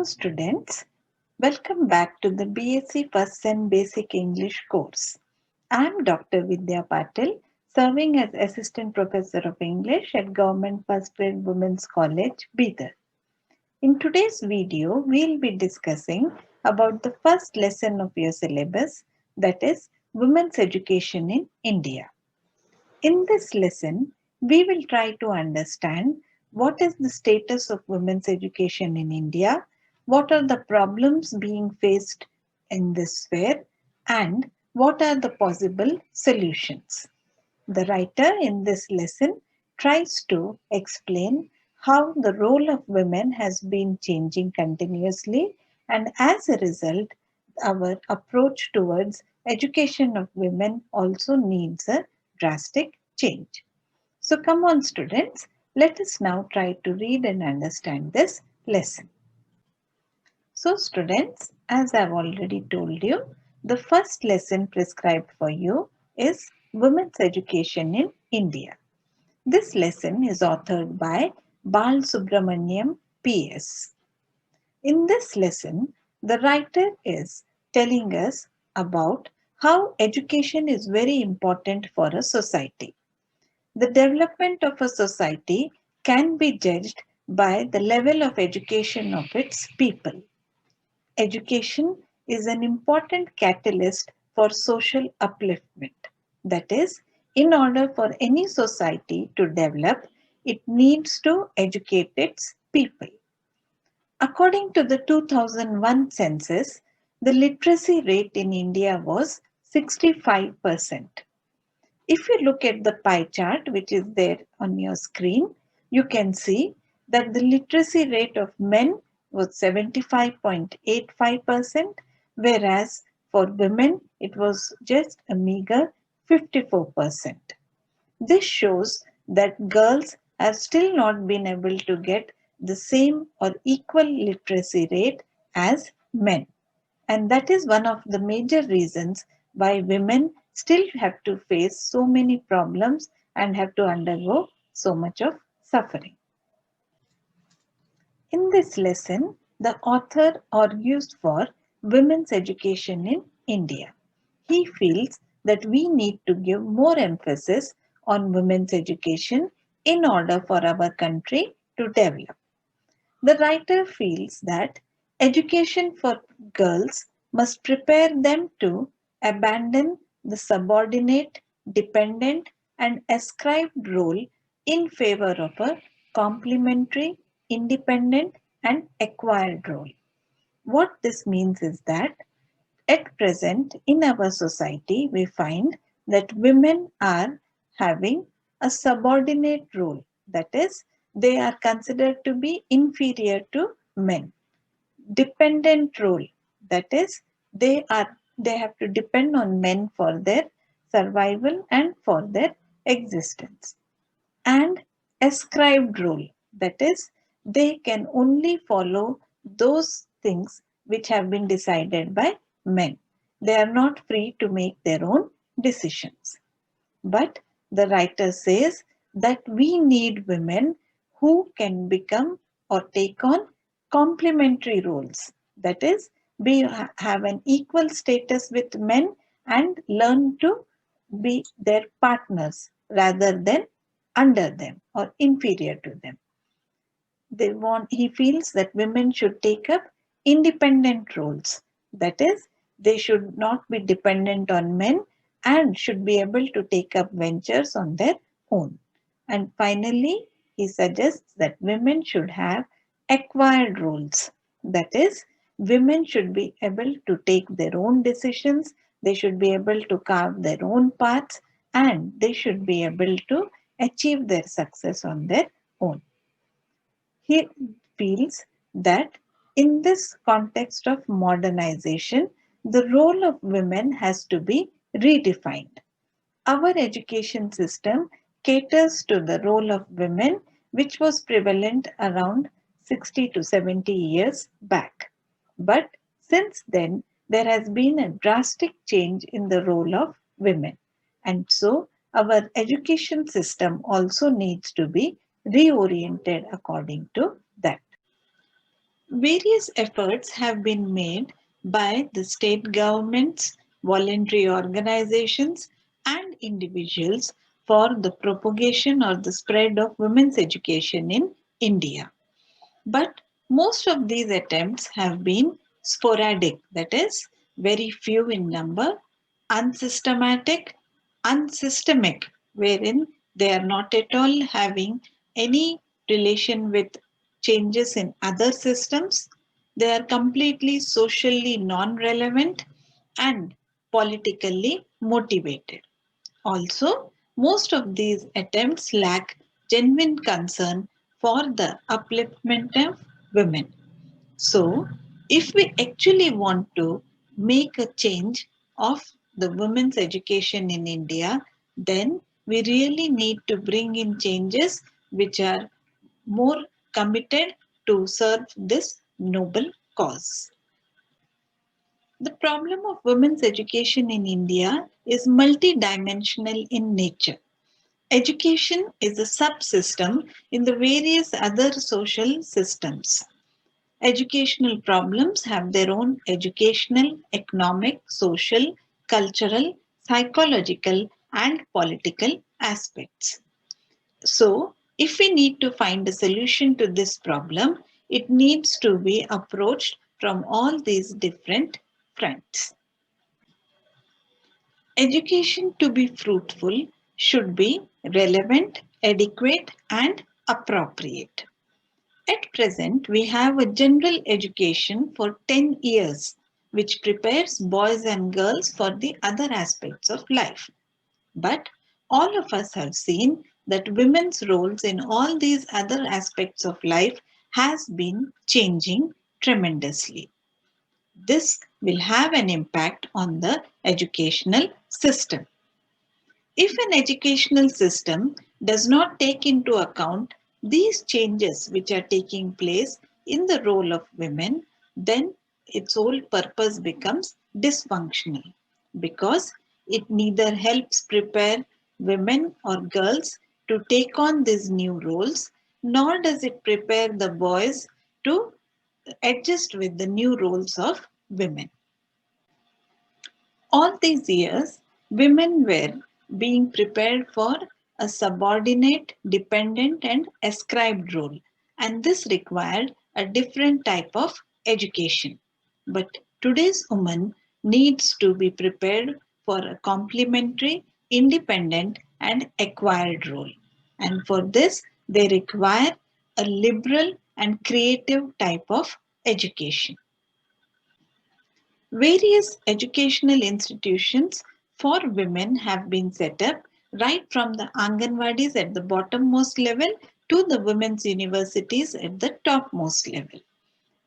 Hello students, welcome back to the BSc First Sem Basic English course. I am Dr. Vidya Patil, serving as Assistant Professor of English at Government First Grade Women's College, Bidar. In today's video, we'll be discussing about the first lesson of your syllabus, that is Women's Education in India. In this lesson, we will try to understand what is the status of women's education in India, what are the problems being faced in this sphere, and what are the possible solutions. The writer in this lesson tries to explain how the role of women has been changing continuously, and as a result, our approach towards education of women also needs a drastic change. So come on students, let us now try to read and understand this lesson. So students, as I've already told you, the first lesson prescribed for you is Women's Education in India. This lesson is authored by Bal Subramaniam PS. In this lesson, the writer is telling us about how education is very important for a society. The development of a society can be judged by the level of education of its people. Education is an important catalyst for social upliftment. That is, in order for any society to develop, it needs to educate its people. According to the 2001 census, the literacy rate in India was 65%. If you look at the pie chart, which is there on your screen, you can see that the literacy rate of men was 75.85%, whereas for women it was just a meager 54%. This shows that girls have still not been able to get the same or equal literacy rate as men. And that is one of the major reasons why women still have to face so many problems and have to undergo so much of suffering. In this lesson, the author argues for women's education in India. He feels that we need to give more emphasis on women's education in order for our country to develop. The writer feels that education for girls must prepare them to abandon the subordinate, dependent, and ascribed role in favor of a complementary, independent, and acquired role. What this means is that at present in our society, we find that women are having a subordinate role. That is, they are considered to be inferior to men. Dependent role. That is, they have to depend on men for their survival and for their existence. And ascribed role. That is, they can only follow those things which have been decided by men. They are not free to make their own decisions. But the writer says that we need women who can become or take on complementary roles. That is, have an equal status with men and learn to be their partners rather than under them or inferior to them. He feels that women should take up independent roles. That is, they should not be dependent on men and should be able to take up ventures on their own. And finally, he suggests that women should have acquired roles. That is, women should be able to take their own decisions, they should be able to carve their own paths, and they should be able to achieve their success on their own. He feels that in this context of modernization, the role of women has to be redefined. Our education system caters to the role of women, which was prevalent around 60 to 70 years back. But since then, there has been a drastic change in the role of women. And so, our education system also needs to be reoriented according to that. Various efforts have been made by the state governments, voluntary organizations, and individuals for the propagation or the spread of women's education in India. But most of these attempts have been sporadic, that is, very few in number, unsystematic, unsystemic, wherein they are not at all having any relation with changes in other systems. They are completely socially non relevant and politically motivated. Also, most of these attempts lack genuine concern for the upliftment of women. So, if we actually want to make a change of the women's education in India, then we really need to bring in changes which are more committed to serve this noble cause. The problem of women's education in India is multidimensional in nature. Education is a subsystem in the various other social systems. Educational problems have their own educational, economic, social, cultural, psychological, and political aspects. So, if we need to find a solution to this problem, it needs to be approached from all these different fronts. Education to be fruitful should be relevant, adequate, and appropriate. At present, we have a general education for 10 years, which prepares boys and girls for the other aspects of life. But all of us have seen that women's roles in all these other aspects of life has been changing tremendously. This will have an impact on the educational system. If an educational system does not take into account these changes which are taking place in the role of women, then its whole purpose becomes dysfunctional because it neither helps prepare women or girls to take on these new roles, nor does it prepare the boys to adjust with the new roles of women. All these years, women were being prepared for a subordinate, dependent, and ascribed role, and this required a different type of education. But today's woman needs to be prepared for a complementary, independent, and acquired role. And for this, they require a liberal and creative type of education. Various educational institutions for women have been set up right from the Anganwadis at the bottommost level to the women's universities at the topmost level.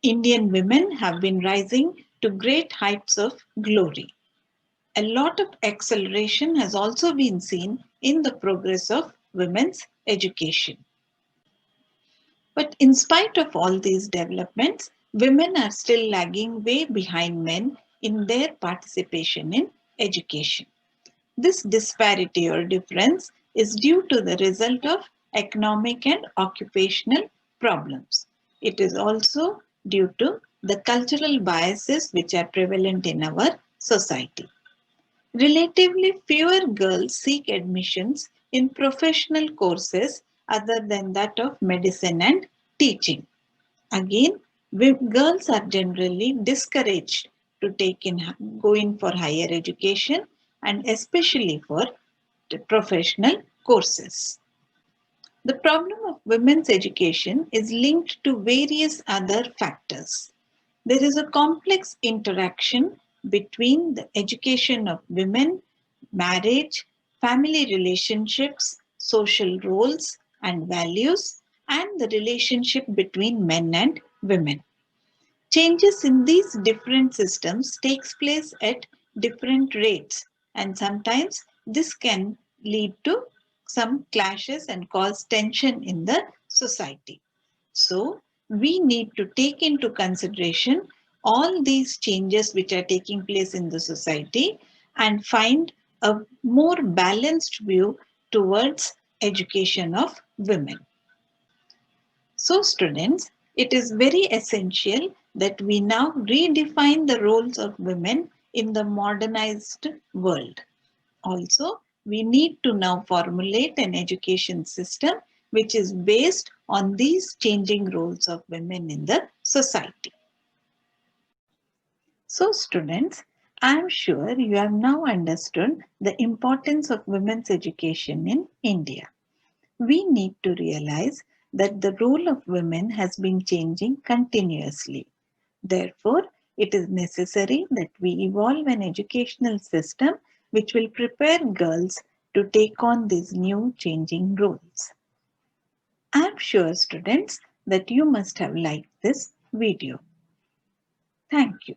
Indian women have been rising to great heights of glory. A lot of acceleration has also been seen in the progress of women's education. But in spite of all these developments, women are still lagging way behind men in their participation in education. This disparity or difference is due to the result of economic and occupational problems. It is also due to the cultural biases which are prevalent in our society. Relatively fewer girls seek admissions in professional courses other than that of medicine and teaching. Again, girls are generally discouraged to go in for higher education and especially for the professional courses. The problem of women's education is linked to various other factors. There is a complex interaction between the education of women, marriage, family relationships, social roles and values, and the relationship between men and women. Changes in these different systems takes place at different rates, and sometimes this can lead to some clashes and cause tension in the society. So we need to take into consideration all these changes which are taking place in the society and find a more balanced view towards education of women. So students, It is very essential that we now redefine the roles of women in the modernized world. Also, we need to now formulate an education system which is based on these changing roles of women in the society. So, students, I am sure you have now understood the importance of women's education in India. We need to realize that the role of women has been changing continuously. Therefore, it is necessary that we evolve an educational system which will prepare girls to take on these new changing roles. I am sure, students, that you must have liked this video. Thank you.